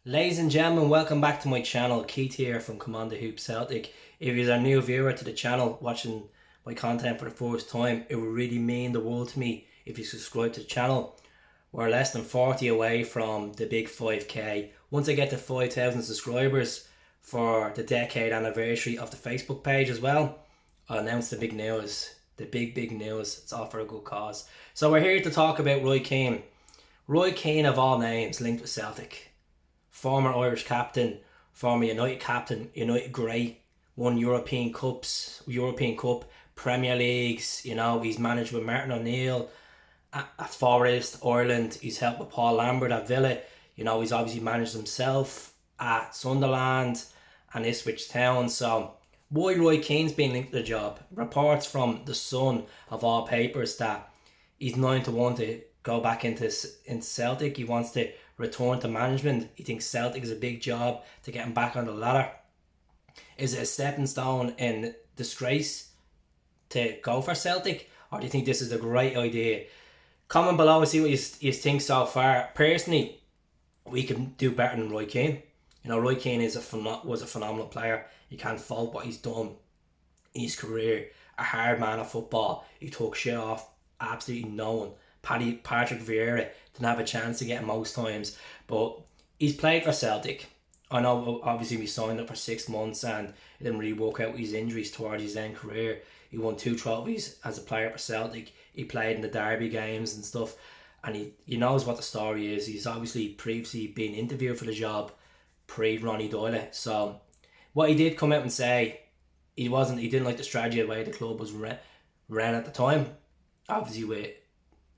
Ladies and gentlemen, welcome back to my channel. Keith here from Commander Hoop Celtic. If you're a new viewer to the channel watching my content for the first time, it would really mean the world to me if you subscribe to the channel. We're less than 40 away from the big 5k. Once I get to 5,000 subscribers for the decade anniversary of the Facebook page as well, I'll announce the big news. The big news. It's all for a good cause. So we're here to talk about Roy Keane. Roy Keane, of all names, linked with Celtic. Former Irish captain, former United captain, United great, won European Cup, Premier Leagues. He's managed with Martin O'Neill at Forest, Ireland. He's helped with Paul Lambert at Villa. He's obviously managed himself at Sunderland and Ipswich Town. So why Roy Keane's been linked to the job? Reports from the Sun of all papers that he's 9-1 to go back into Celtic. He wants to return to management. He thinks Celtic is a big job to get him back on the ladder. Is it a stepping stone in disgrace to go for Celtic, or do you think this is a great idea? Comment below and see what you think so far. Personally, we can do better than Roy Keane. Roy Keane was a phenomenal player. You can't fault what he's done in his career. A hard man of football. He took shit off absolutely no one. Patrick Vieira didn't have a chance to get him most times, but he's played for Celtic. I know obviously we signed up for 6 months and it didn't really work out with his injuries towards his end career. He won 2 trophies as a player for Celtic. He played in the derby games and stuff, and he knows what the story is. He's obviously previously been interviewed for the job pre-Ronnie Doyle. So what he did come out and say, he didn't like the strategy of the way the club was ran at the time. Obviously with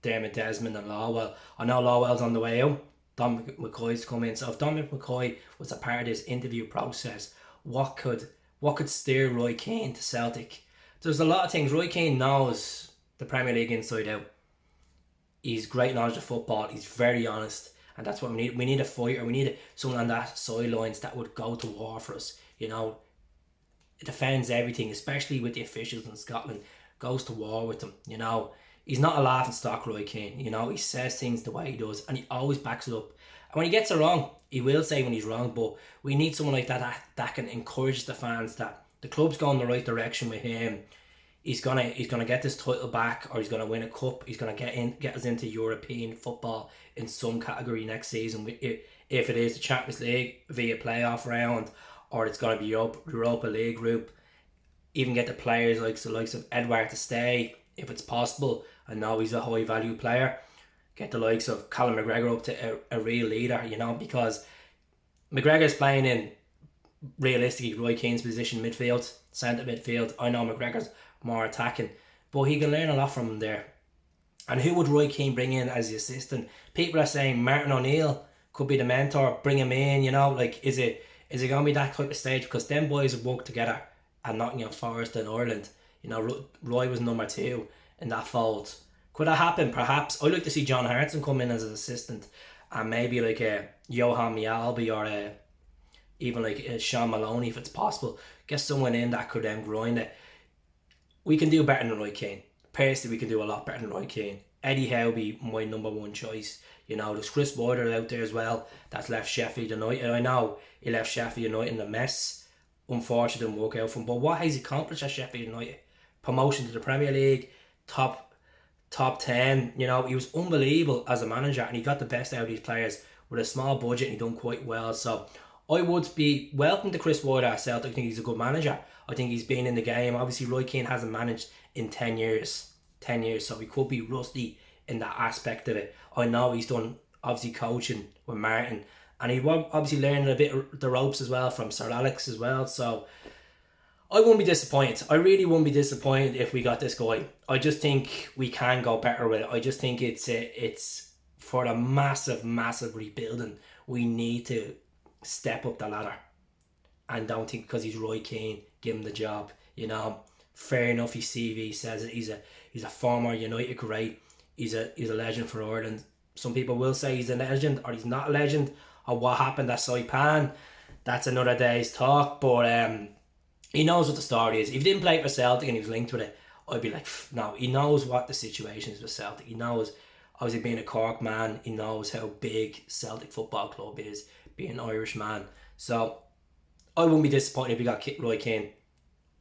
Dermot Desmond and Lawwell. I know Lawwell's on the way out. Dominic McCoy's come in. So if Dominic McCoy was a part of this interview process, what could steer Roy Keane to Celtic? There's a lot of things. Roy Keane knows the Premier League inside out. He's great knowledge of football. He's very honest, and that's what we need. We need a fighter. We need someone on that sidelines that would go to war for us. It defends everything, especially with the officials in Scotland. Goes to war with them. He's not a laughing stock, Roy Keane. He says things the way he does, and he always backs it up. And when he gets it wrong, he will say when he's wrong. But we need someone like that can encourage the fans that the club's going the right direction with him. He's gonna get this title back, or he's gonna win a cup. He's gonna get us into European football in some category next season. If it is the Champions League via playoff round, or it's gonna be Europa League group. Even get the players like the likes of Edouard to stay if it's possible. I know he's a high value player. Get the likes of Callum McGregor up to a real leader, because McGregor's playing in realistically Roy Keane's position, midfield, centre midfield. I know McGregor's more attacking, but he can learn a lot from him there. And who would Roy Keane bring in as the assistant? People are saying Martin O'Neill could be the mentor. Bring him in. Is it going to be that type of stage? Because them boys have worked together at Nottingham Forest in Ireland. Roy was number 2 in that fold. Could that happen? Perhaps. I'd like to see John Hartson come in as an assistant, and maybe like a Johan Mialbi or even like a Sean Maloney if it's possible. Get someone in that could grind it. We can do better than Roy Keane. Personally, we can do a lot better than Roy Keane. Eddie Howe be my number 1 choice. There's Chris Boyder out there as well that's left Sheffield United. I know he left Sheffield United in a mess. Unfortunately, didn't work out for him. But what has he accomplished at Sheffield United? Promotion to the Premier League, top 10. He was unbelievable as a manager, and he got the best out of these players with a small budget, and he done quite well. So I would be welcome to Chris Boyder at Celtic. I think he's a good manager. I think he's been in the game. Obviously, Roy Keane hasn't managed in 10 years. 10 years, so he could be rusty in that aspect of it. I know he's done obviously coaching with Martin, and he obviously learned a bit of the ropes as well from Sir Alex as well. So I wouldn't be disappointed. I really wouldn't be disappointed if we got this guy. I just think we can go better with it. I just think it's for the massive rebuilding. We need to step up the ladder, and don't think because he's Roy Keane, give him the job. Fair enough. His CV says it. He's a former United great. He's a legend for Ireland. Some people will say he's a legend or he's not a legend, or what happened at Saipan. That's another day's talk. But he knows what the story is. If he didn't play for Celtic and he was linked with it, I'd be like, no. He knows what the situation is with Celtic. He knows Obviously, being a Cork man, he knows how big Celtic Football Club is, being an Irish man. So I wouldn't be disappointed if we got Roy Keane.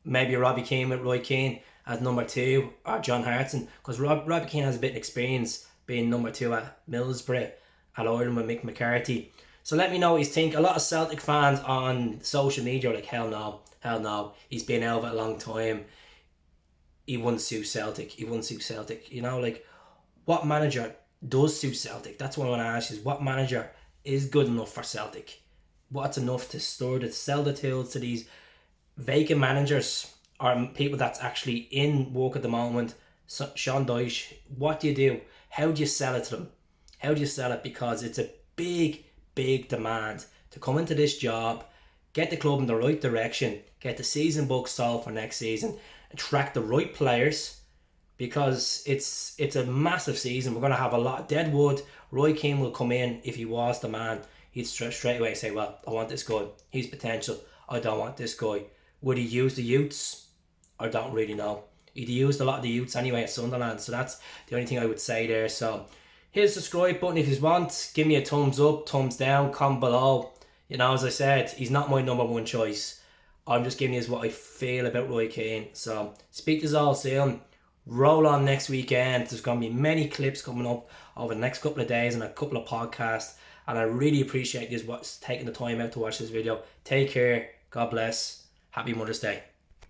Maybe Robbie Keane with Roy Keane as number two, or John Hartson, because Robbie Keane has a bit of experience being number two at Middlesbrough, at Ireland with Mick McCarthy. So let me know what you think. A lot of Celtic fans on social media are like, hell no, he's been out of it a long time. He wouldn't suit Celtic. You know, like, what manager does suit Celtic? That's what I want to ask you, is what manager is good enough for Celtic? What's enough to sell the tools to these vacant managers or people that's actually in work at the moment? So, Sean Dyche, what do you do? How do you sell it to them? How do you sell it? Because it's a big, big demand to come into this job, get the club in the right direction, get the season book solved for next season, attract the right players, because it's a massive season. We're going to have a lot of dead wood. Roy Keane will come in, if he was the man, he'd straight away say, well, I want this guy, he's potential, I don't want this guy. Would he use the youths? I don't really know. He'd used a lot of the youths anyway at Sunderland, so that's the only thing I would say there. So hit the subscribe button if you want. Give me a thumbs up, thumbs down, comment below. You know, as I said, he's not my number one choice. I'm just giving you what I feel about Roy Keane. So speak to us all soon. Roll on next weekend. There's going to be many clips coming up over the next couple of days and a couple of podcasts. And I really appreciate you taking the time out to watch this video. Take care. God bless. Happy Mother's Day.